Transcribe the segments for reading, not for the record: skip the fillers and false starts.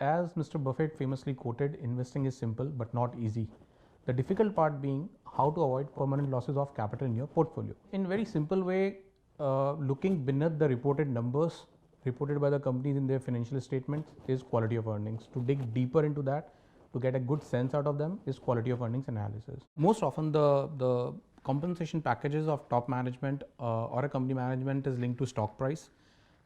as Mr. Buffett famously quoted, investing is simple but not easy. The difficult part being how to avoid permanent losses of capital in your portfolio. In very simple way, looking beneath the reported numbers reported by the companies in their financial statements is quality of earnings. To dig deeper into that, to get a good sense out of them, is quality of earnings analysis. Most often the compensation packages of top management or a company management is linked to stock price,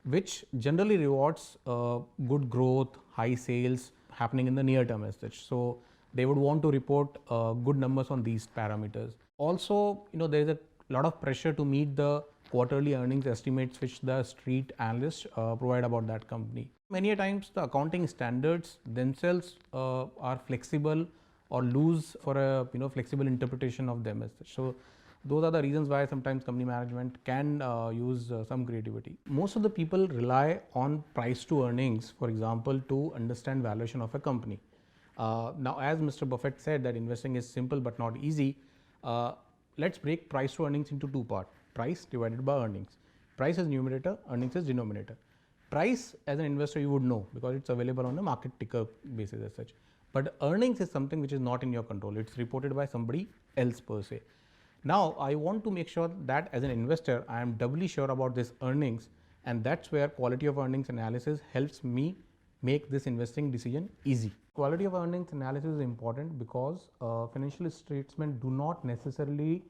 which generally rewards good growth, high sales happening in the near term as such. So they would want to report good numbers on these parameters. Also, there is a lot of pressure to meet the quarterly earnings estimates which the street analysts provide about that company. Many a times the accounting standards themselves are flexible or loose for a flexible interpretation of them as such. So those are the reasons why sometimes company management can use some creativity. Most of the people rely on price to earnings, for example, to understand valuation of a company. Now, as Mr. Buffett said that investing is simple but not easy, let's break price to earnings into two parts: price divided by earnings. Price is numerator, earnings is denominator. Price, as an investor, you would know because it's available on a market ticker basis as such. But earnings is something which is not in your control. It's reported by somebody else per se. Now, I want to make sure that as an investor, I am doubly sure about this earnings, and that's where quality of earnings analysis helps me make this investing decision easy. Quality of earnings analysis is important because financial statements do not necessarily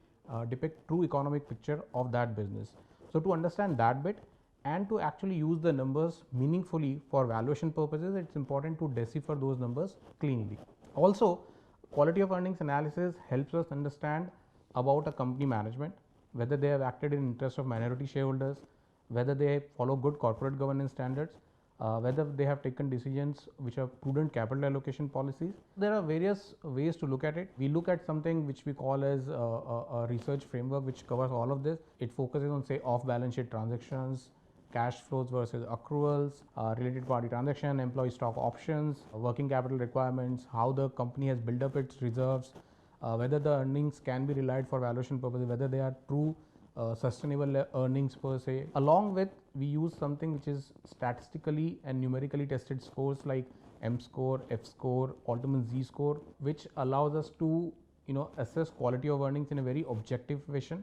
depict true economic picture of that business. So to understand that bit and to actually use the numbers meaningfully for valuation purposes, it's important to decipher those numbers cleanly. Also, quality of earnings analysis helps us understand about a company management, whether they have acted in interest of minority shareholders, whether they follow good corporate governance standards, whether they have taken decisions which are prudent capital allocation policies. There are various ways to look at it. We look at something which we call as a research framework which covers all of this. It focuses on, say, off balance sheet transactions, cash flows versus accruals, related party transaction, employee stock options, working capital requirements, how the company has built up its reserves, whether the earnings can be relied for valuation purposes, whether they are true sustainable earnings per se. Along with, we use something which is statistically and numerically tested scores like M score, F score, Altman Z score, which allows us to assess quality of earnings in a very objective fashion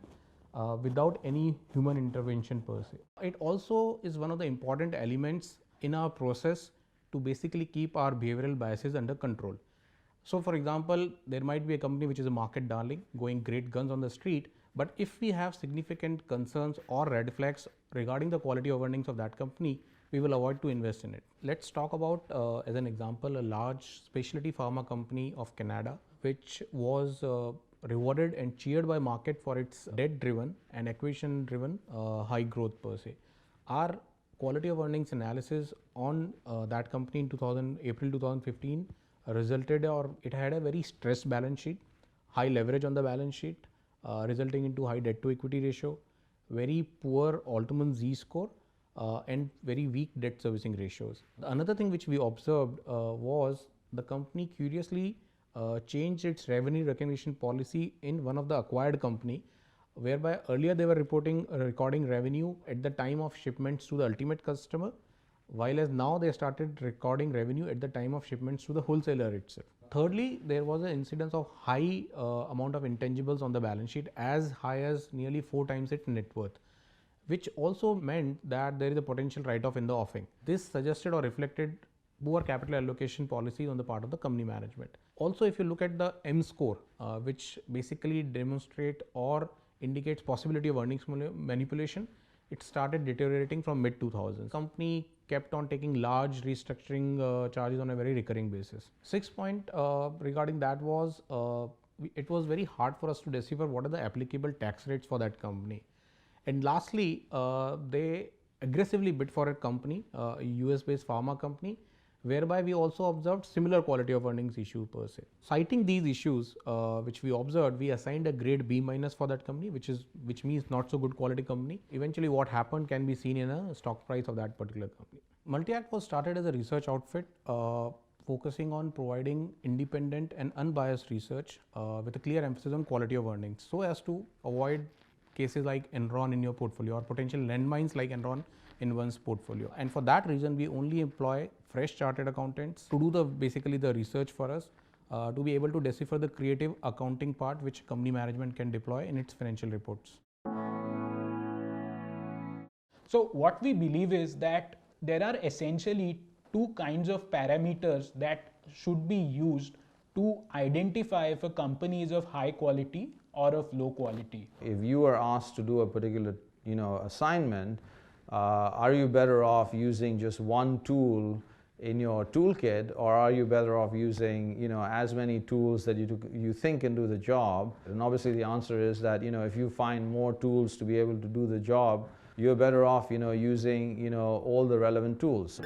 without any human intervention per se. It also is one of the important elements in our process to basically keep our behavioral biases under control. So, for example, there might be a company which is a market darling going great guns on the street, but if we have significant concerns or red flags regarding the quality of earnings of that company, we will avoid to invest in it. Let's talk about, as an example, a large specialty pharma company of Canada, which was rewarded and cheered by market for its debt driven and acquisition driven high growth per se. Our quality of earnings analysis on that company in April 2015 resulted, or it had a very stressed balance sheet, high leverage on the balance sheet, resulting into high debt to equity ratio, very poor Altman Z score, and very weak debt servicing ratios. Another thing which we observed was the company curiously changed its revenue recognition policy in one of the acquired company, whereby earlier they were recording revenue at the time of shipments to the ultimate customer, while as now they started recording revenue at the time of shipments to the wholesaler itself. Thirdly, there was an incidence of high amount of intangibles on the balance sheet, as high as nearly 4 times its net worth, which also meant that there is a potential write-off in the offing. This suggested or reflected poor capital allocation policies on the part of the company management. Also, if you look at the M score, which basically demonstrate or indicates possibility of earnings manipulation, it started deteriorating from mid 2000s. Company kept on taking large restructuring charges on a very recurring basis. Sixth point regarding that was it was very hard for us to decipher what are the applicable tax rates for that company. And lastly, they aggressively bid for a company, a US based pharma company, whereby we also observed similar quality of earnings issue per se. Citing these issues which we observed, we assigned a grade B minus for that company, which means not so good quality company. Eventually what happened can be seen in a stock price of that particular company. Multi-Act was started as a research outfit focusing on providing independent and unbiased research with a clear emphasis on quality of earnings, so as to avoid cases like Enron in your portfolio or potential landmines like Enron in one's portfolio. And for that reason, we only employ fresh chartered accountants to do basically the research for us, to be able to decipher the creative accounting part which company management can deploy in its financial reports. So what we believe is that there are essentially two kinds of parameters that should be used to identify if a company is of high quality or of low quality. If you are asked to do a particular assignment, are you better off using just one tool in your toolkit, or are you better off using as many tools that you think can do the job? And obviously the answer is that if you find more tools to be able to do the job, you're better off using all the relevant tools.